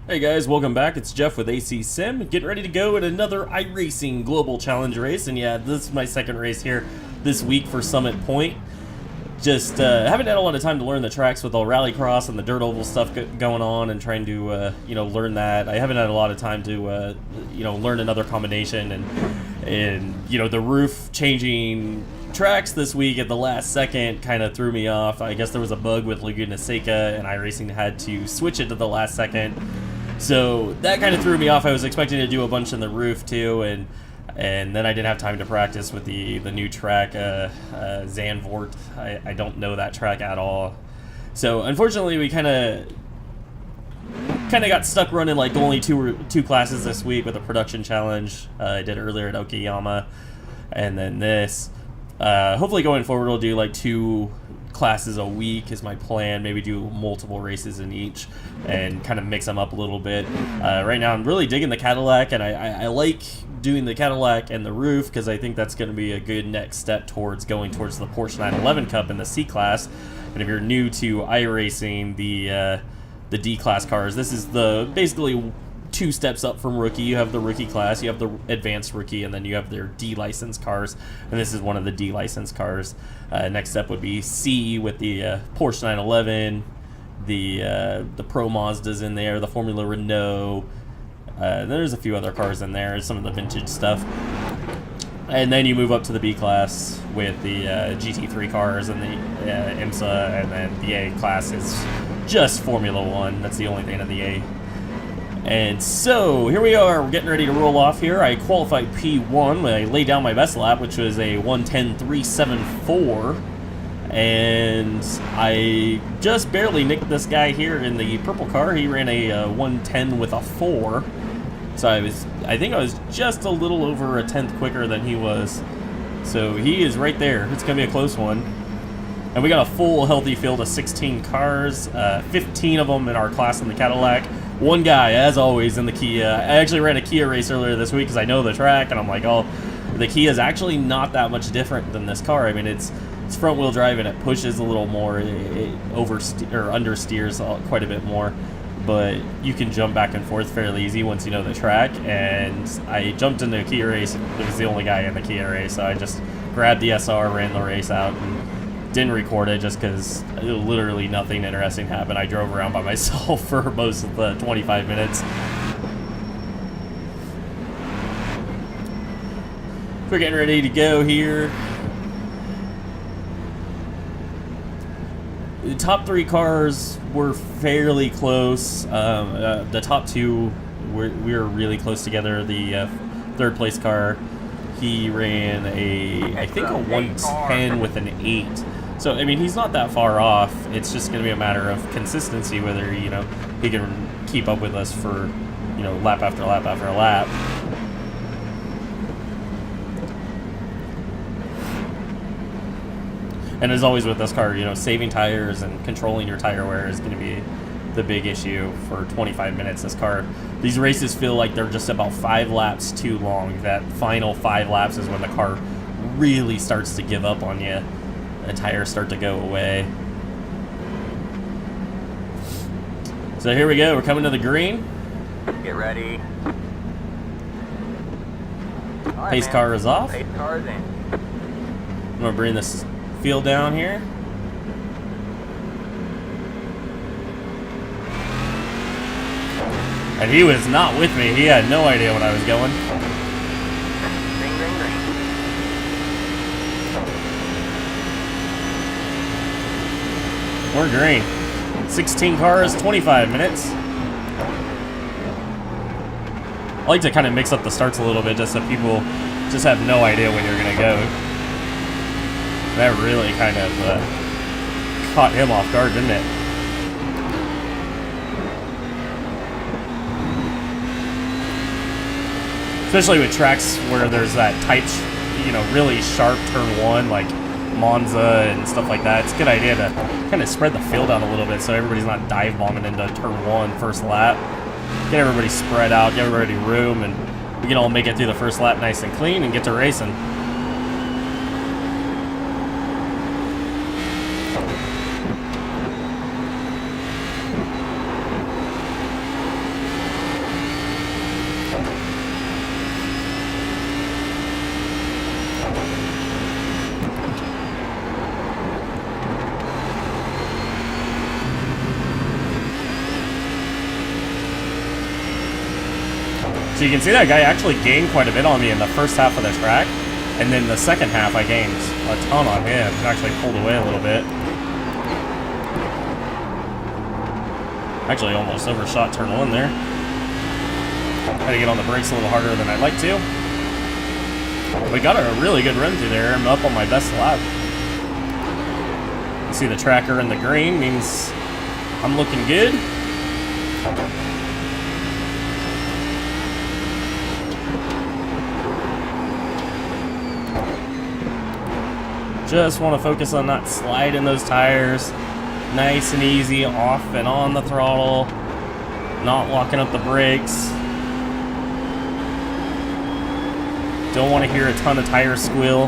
Hey guys, welcome back. It's Jeff with ACSIM, getting ready to go in another iRacing Global Challenge race. And yeah, this is my second race here this week for Summit Point. Just haven't had a lot of time to learn the tracks with all Rallycross and the dirt oval stuff going on, and trying to learn that. I haven't had a lot of time to learn another combination, and the roof changing tracks this week at the last second kind of threw me off. I guess there was a bug with Laguna Seca, and iRacing had to switch it to the last second. So that kind of threw me off. I was expecting to do a bunch in the roof too, and then I didn't have time to practice with the new track, Zandvoort. I don't know that track at all. So unfortunately, we kind of got stuck running like only two classes this week with a production challenge I did earlier at Okayama, and then this. Hopefully going forward, we'll do like 2 classes a week is my plan. Maybe do multiple races in each and kind of mix them up a little bit. Right now I'm really digging the Cadillac, and I like doing the Cadillac and the roof because I think that's going to be a good next step towards going towards the Porsche 911 Cup in the C class. And if you're new to iRacing, the D class cars, this is the basically 2 steps up from rookie. You have the rookie class, you have the advanced rookie, and then you have their D license cars, and this is one of the D license cars. Next step would be C with the Porsche 911, the Pro Mazdas in there, the Formula Renault. There's a few other cars in there, some of the vintage stuff. And then you move up to the B class with the GT3 cars and the IMSA, and then the A class is just Formula One. That's the only thing in the A. And so here we are, we're getting ready to roll off here. I qualified P1 when I laid down my best lap, which was a 1:10.374, and I just barely nicked this guy here in the purple car. He ran a 1:10 with a 4, so I think I was just a little over a tenth quicker than he was. So he is right there. It's gonna be a close one. And we got a full healthy field of 16 cars, 15 of them in our class in the Cadillac. One guy, as always, in the Kia. I actually ran a Kia race earlier this week because I know the track, and I'm like, oh, the Kia is actually not that much different than this car. I mean, it's front-wheel drive, and it pushes a little more. It understeers quite a bit more, but you can jump back and forth fairly easy once you know the track. And I jumped into a Kia race. It was the only guy in the Kia race, so I just grabbed the SR, ran the race out, and didn't record it just because literally nothing interesting happened. I drove around by myself for most of the 25 minutes. We're getting ready to go here. The top 3 cars were fairly close. The top 2, we were really close together. The third place car, he ran I think a 1:10 with an 8. So, I mean, he's not that far off. It's just going to be a matter of consistency, whether, he can keep up with us for, lap after lap after lap. And as always with this car, saving tires and controlling your tire wear is going to be the big issue for 25 minutes. These races feel like they're just about 5 laps too long. That final 5 laps is when the car really starts to give up on you. The tires start to go away. So here we go. We're coming to the green. Get ready. Right, Pace car is off. Pace car is in. I'm going to bring this field down here. And he was not with me. He had no idea when I was going. Ring, ring, ring. We're green. 16 cars, 25 minutes. I like to kind of mix up the starts a little bit just so people just have no idea when you're going to go. That really kind of caught him off guard, didn't it? Especially with tracks where there's that tight, really sharp turn 1, like Monza and stuff like that. It's a good idea to kind of spread the field out a little bit so everybody's not dive bombing into turn 1 first lap. Get everybody spread out, get everybody room, and we can all make it through the first lap nice and clean and get to racing. So you can see that guy actually gained quite a bit on me in the first half of the track. And then the second half, I gained a ton on him. Actually pulled away a little bit. Actually almost overshot turn 1 there. Had to get on the brakes a little harder than I'd like to. We got a really good run through there. I'm up on my best lap. You see the tracker in the green means I'm looking good. Just want to focus on not sliding those tires. Nice and easy, off and on the throttle. Not locking up the brakes. Don't want to hear a ton of tire squeal.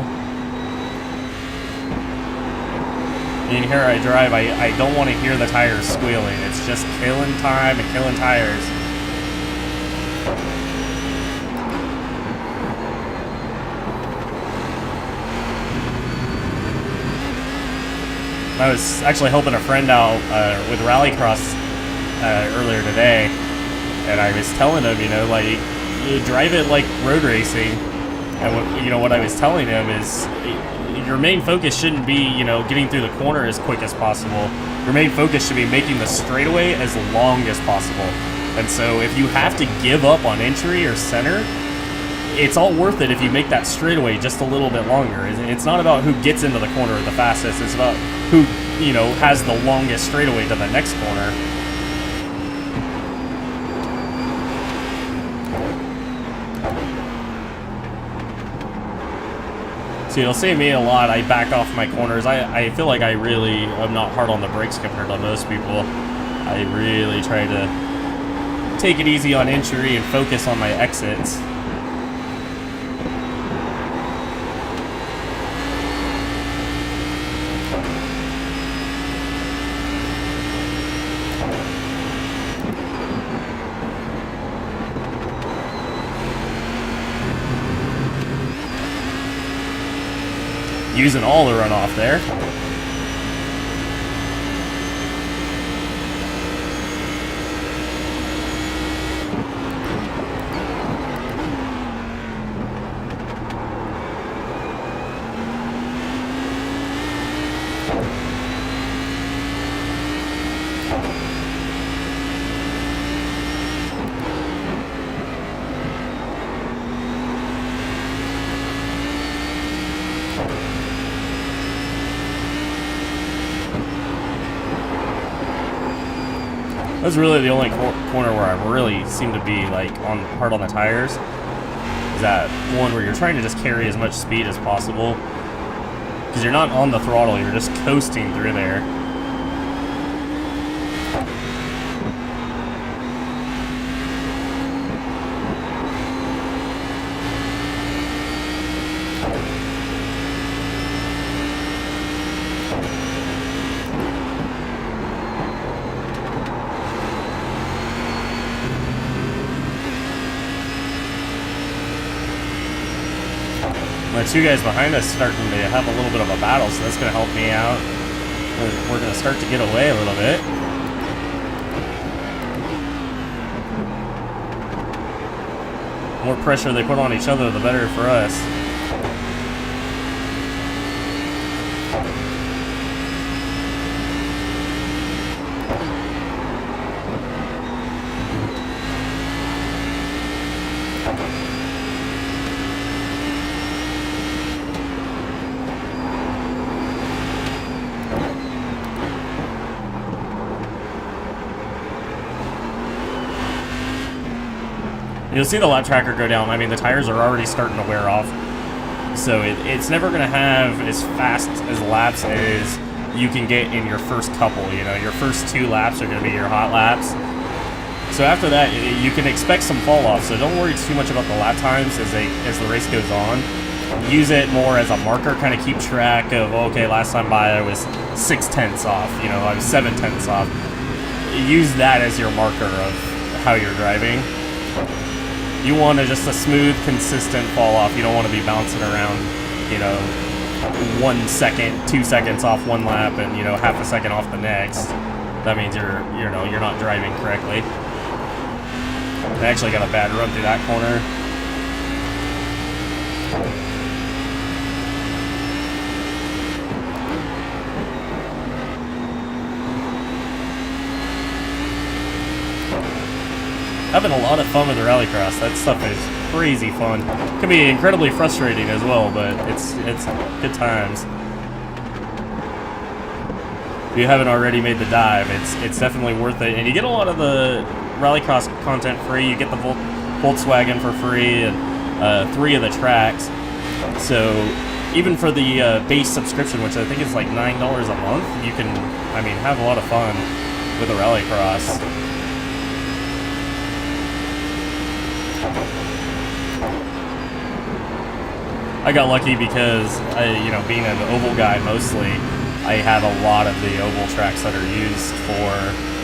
And here I drive, I don't want to hear the tires squealing. It's just killing time and killing tires. I was actually helping a friend out with Rallycross earlier today, and I was telling him, you know, like, you drive it like road racing. And what I was telling him is, your main focus shouldn't be, you know, getting through the corner as quick as possible. Your main focus should be making the straightaway as long as possible. And so if you have to give up on entry or center, it's all worth it if you make that straightaway just a little bit longer. It's not about who gets into the corner the fastest. It's about who, you know, has the longest straightaway to the next corner. So you'll see me a lot. I back off my corners. I feel like I really am not hard on the brakes compared to most people. I really try to take it easy on entry and focus on my exits. Using all the runoff there. That's really the only corner where I really seem to be like hard on the tires. Is that one where you're trying to just carry as much speed as possible, because you're not on the throttle, you're just coasting through there. The two guys behind us starting to have a little bit of a battle, so that's going to help me out. We're going to start to get away a little bit. The more pressure they put on each other, the better for us. You'll see the lap tracker go down. I mean, the tires are already starting to wear off. So it's never going to have as fast as laps as you can get in your first couple. You know, your first 2 laps are going to be your hot laps. So after that, you can expect some fall off. So don't worry too much about the lap times as the race goes on. Use it more as a marker, kind of keep track of, okay, last time by I was 6/10 off. You know, I was 7/10 off. Use that as your marker of how you're driving. You want just a smooth, consistent fall off. You don't want to be bouncing around, you know, 1 second, 2 seconds off one lap, and you know, half a second off the next. That means you're not driving correctly. I actually got a bad run through that corner. Having a lot of fun with the rallycross. That stuff is crazy fun. Can be incredibly frustrating as well, but it's good times. If you haven't already made the dive, it's definitely worth it, and you get a lot of the rallycross content free. You get the Volkswagen for free and 3 of the tracks. So even for the base subscription, which I think is like $9 a month, you can, I mean, have a lot of fun with the rallycross. I got lucky because being an oval guy mostly, I have a lot of the oval tracks that are used for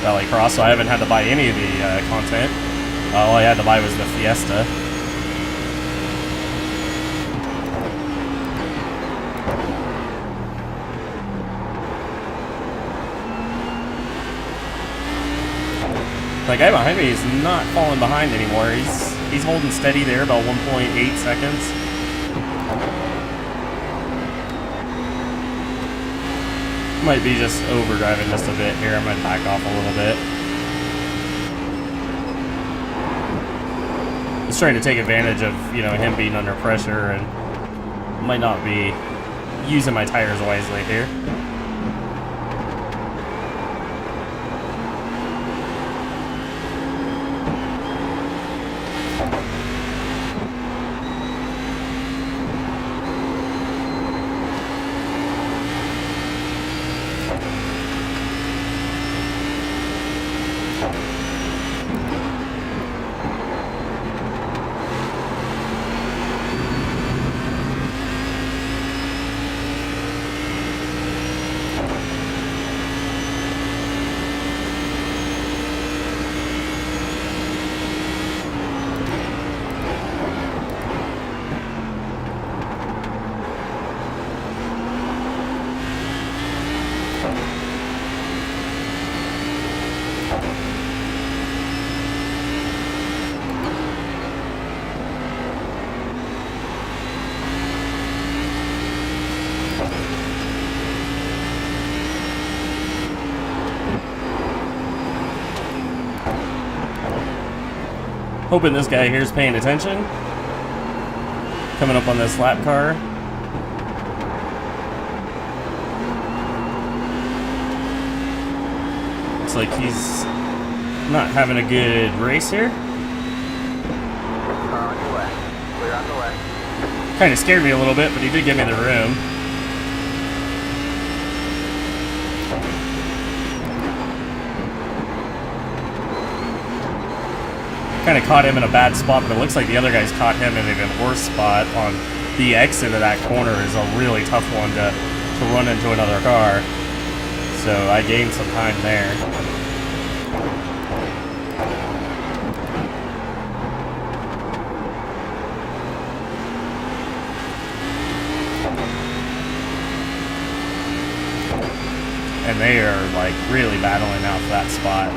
rallycross, so I haven't had to buy any of the content. All I had to buy was the Fiesta. The guy behind me is not falling behind anymore. He's holding steady there, about 1.8 seconds. Might be just overdriving just a bit here. I might back off a little bit. Just trying to take advantage of, him being under pressure, and might not be using my tires wisely here. Hoping this guy here is paying attention. Coming up on this lap car. Looks like he's not having a good race here. Car on your way. Clear on the way. Kind of scared me a little bit, but he did give me the room. Kind of caught him in a bad spot, but it looks like the other guys caught him in an even worse spot. On the exit of that corner is a really tough one to run into another car. So I gained some time there. And they are like really battling out for that spot.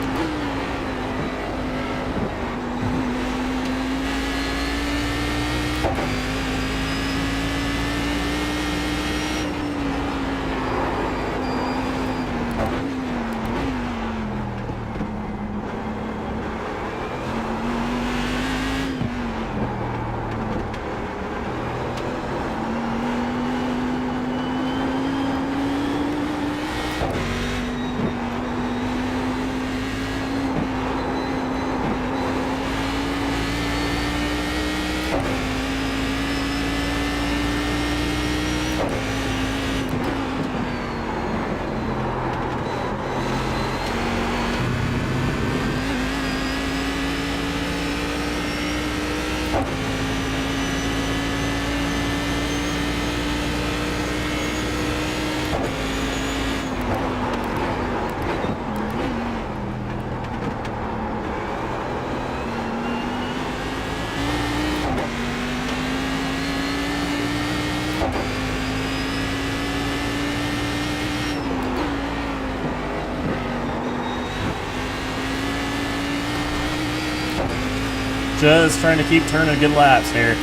Just trying to keep turning good laps here.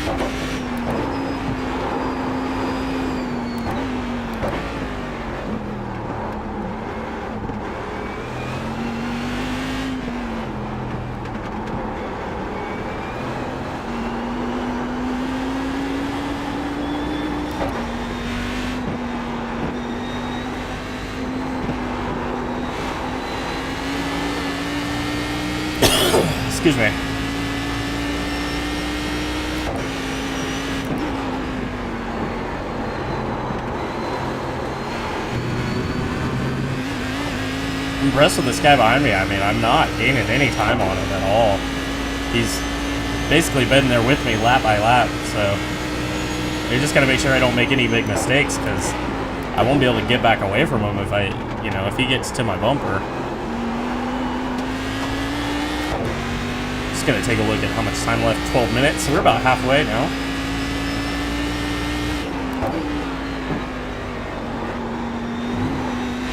Excuse me. Impressed with this guy behind me. I mean, I'm not gaining any time on him at all. He's basically been there with me lap by lap, so you just gotta make sure I don't make any big mistakes, because I won't be able to get back away from him if if he gets to my bumper. Just gonna take a look at how much time left. 12 minutes, so we're about halfway now.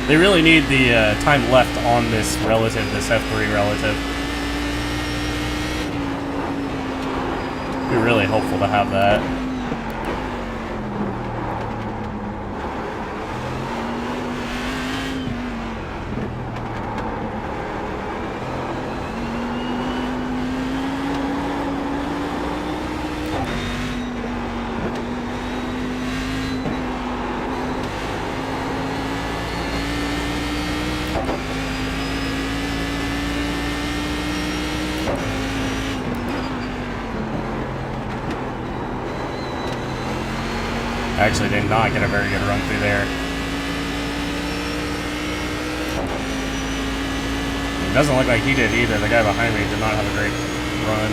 They really need the time left on this relative, this F3 relative. Be really helpful to have that. Actually did not get a very good run through there. It doesn't look like he did either. The guy behind me did not have a great run.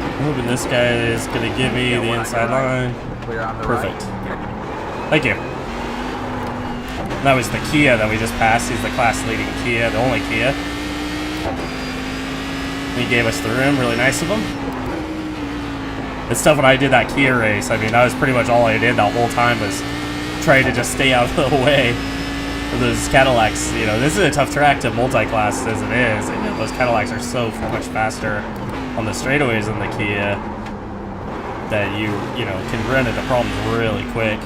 I'm hoping this guy is going to give me the inside line. Perfect. Thank you. That was the Kia that we just passed. He's the class leading Kia, the only Kia. He gave us the room. Really nice of him. It's tough when I did that Kia race. I mean, that was pretty much all I did the whole time, was trying to just stay out of the way of those Cadillacs. You know, this is a tough track to multi-class as it is. And those Cadillacs are so much faster on the straightaways than the Kia that you can run into problems really quick.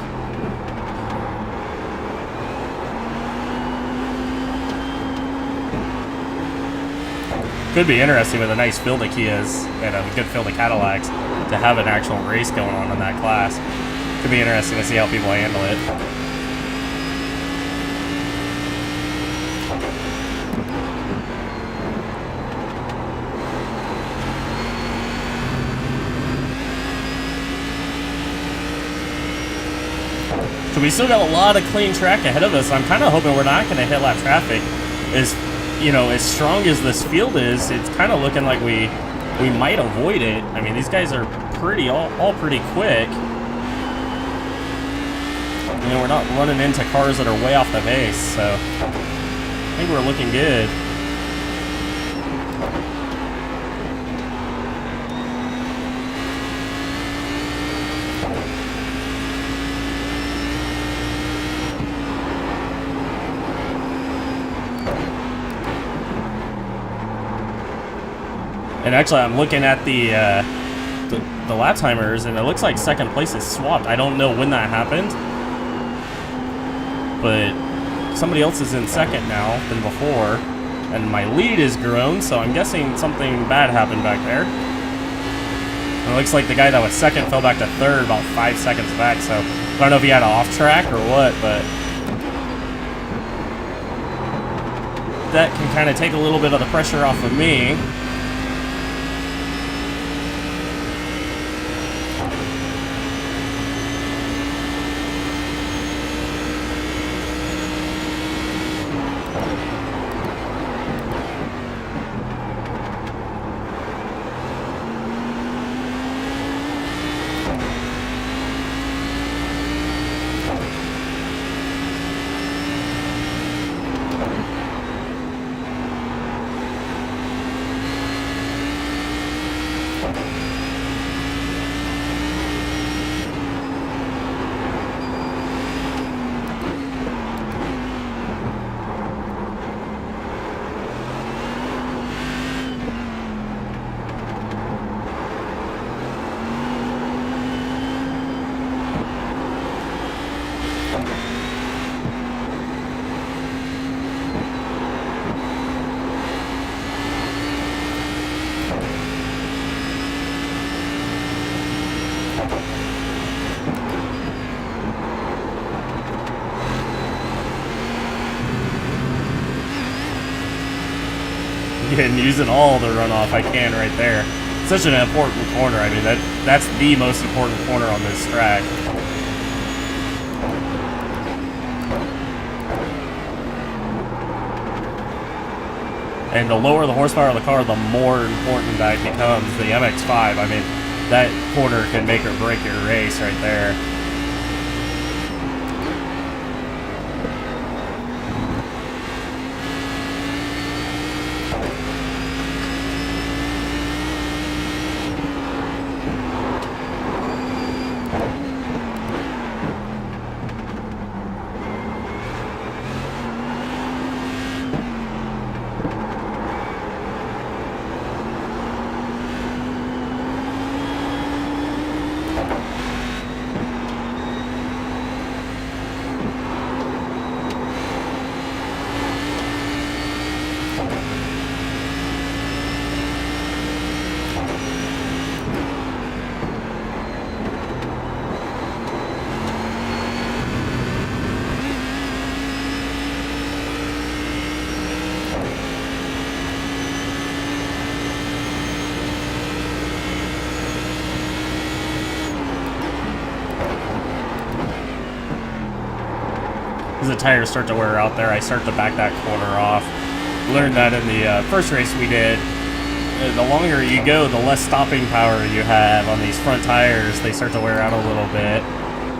Could be interesting with a nice field of Kias and a good field of Cadillacs to have an actual race going on in that class. Could be interesting to see how people handle it. So we still got a lot of clean track ahead of us. I'm kind of hoping we're not going to hit lap traffic. As strong as this field is, it's kind of looking like we might avoid it. I mean, these guys are all pretty quick. And we're not running into cars that are way off the base, so I think we're looking good. And actually, I'm looking at the lap timers, and it looks like second place is swapped. I don't know when that happened, but somebody else is in second now than before, and my lead is grown, so I'm guessing something bad happened back there. And it looks like the guy that was second fell back to third about 5 seconds back, so I don't know if he had an off track or what, but that can kind of take a little bit of the pressure off of me. and using all the runoff I can right there. Such an important corner. I mean, that's the most important corner on this track. And the lower the horsepower of the car, the more important that becomes. The MX-5, I mean, that corner can make or break your race right there. As the tires start to wear out there, I start to back that corner off. Learned that in the first race we did. The longer you go, the less stopping power you have on these front tires. They start to wear out a little bit.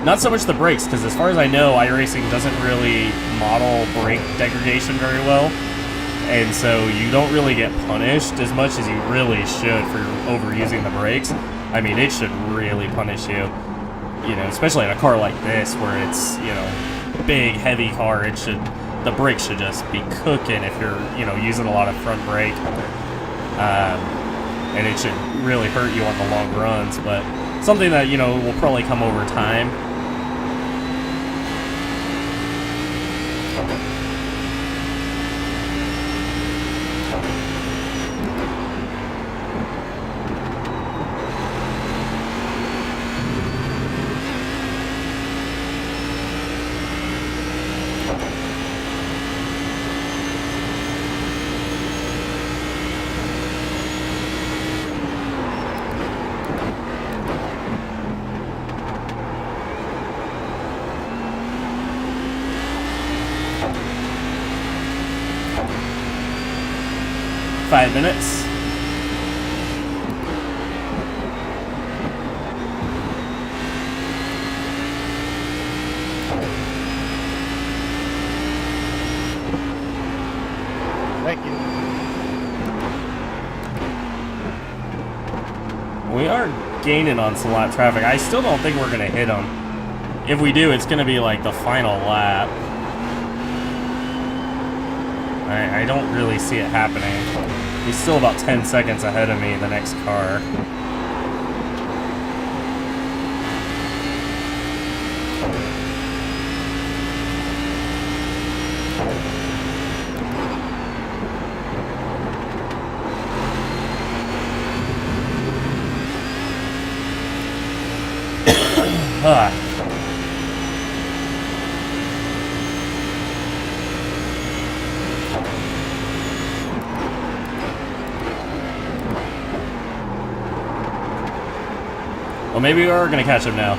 Not so much the brakes, because as far as I know, iRacing doesn't really model brake degradation very well. And so you don't really get punished as much as you really should for overusing the brakes. I mean, it should really punish you. You know, especially in a car like this where it's, you know, big, heavy car, the brakes should just be cooking if you're, you know, using a lot of front brake. And it should really hurt you on the long runs, but something that, you know, will probably come over time. Five minutes. Thank you. We are gaining on some lap traffic. I still don't think we're going to hit them. If we do, it's going to be like the final lap. I don't really see it happening. He's still about 10 seconds ahead of me in the next car. Well, maybe we are going to catch him now.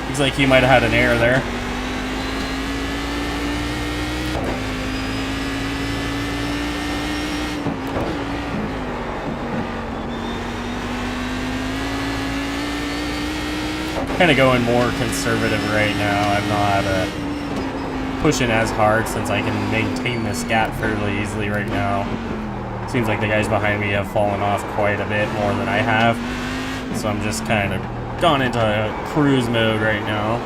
Looks like he might have had an error there. Kind of going more conservative right now. I'm not pushing as hard since I can maintain this gap fairly easily right now. Seems like the guys behind me have fallen off quite a bit more than I have. So I'm just kind of gone into cruise mode right now.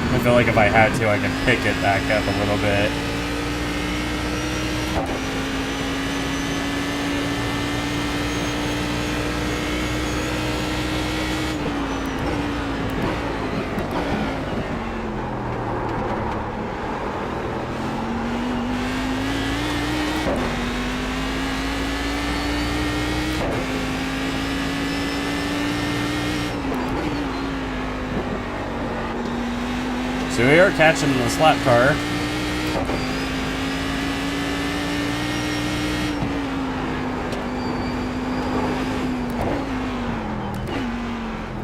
I feel like if I had to, I can pick it back up a little bit. So we are catching the slap car.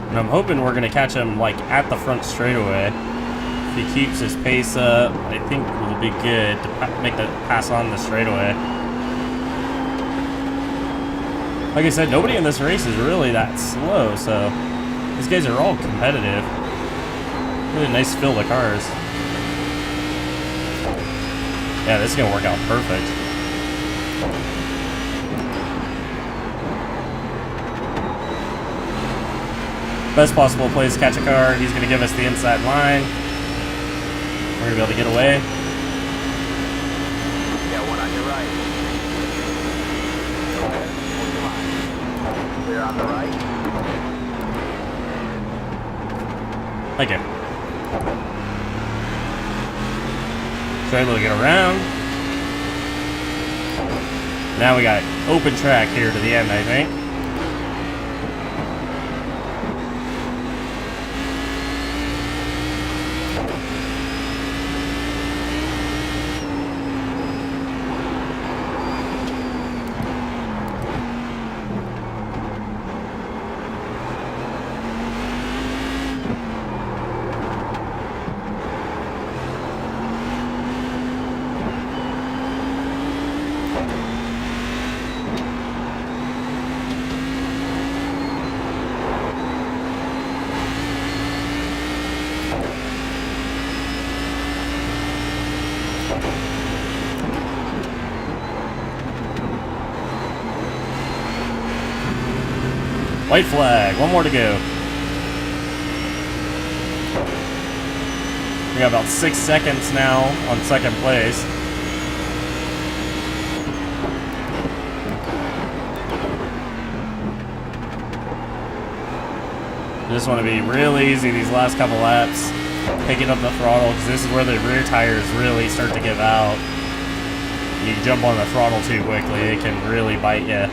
And I'm hoping we're gonna catch him like at the front straightaway. If he keeps his pace up, I think we'll be good to make the pass on the straightaway. Like I said, nobody in this race is really that slow, so these guys are all competitive. Really nice field of cars. Yeah, this is gonna work out perfect. Best possible place to catch a car. He's gonna give us the inside line. We're gonna be able to get away. Yeah, one on your right. Clear on the right. Thank you. So able to get around. Now we got open track here to the end, I think. White flag, one more to go. We got about 6 seconds now on second place. Just want to be real easy these last couple laps. Picking up the throttle, because this is where the rear tires really start to give out. You jump on the throttle too quickly, it can really bite you.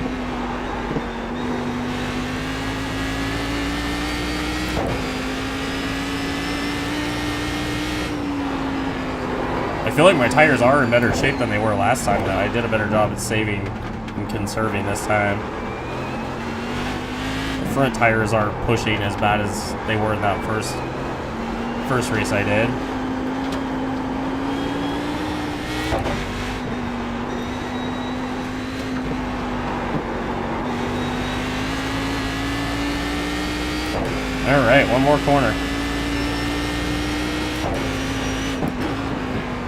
I feel like my tires are in better shape than they were last time, though. I did a better job at saving and conserving this time. The front tires aren't pushing as bad as they were in that first race I did. All right, one more corner.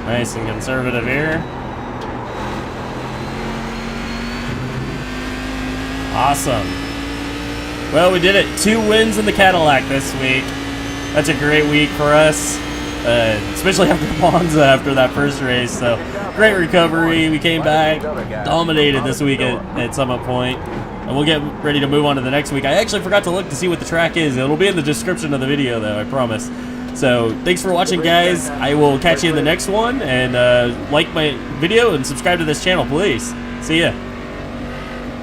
Nice and conservative here. Awesome. Well, we did it. 2 wins in the Cadillac this week. That's a great week for us, especially after Monza after that first race. So, great recovery. We came back, dominated this week at Summit Point. And we'll get ready to move on to the next week. I actually forgot to look to see what the track is. It'll be in the description of the video, though, I promise. So, thanks for watching, guys. I will catch you in the next one. And like my video and subscribe to this channel, please. See ya.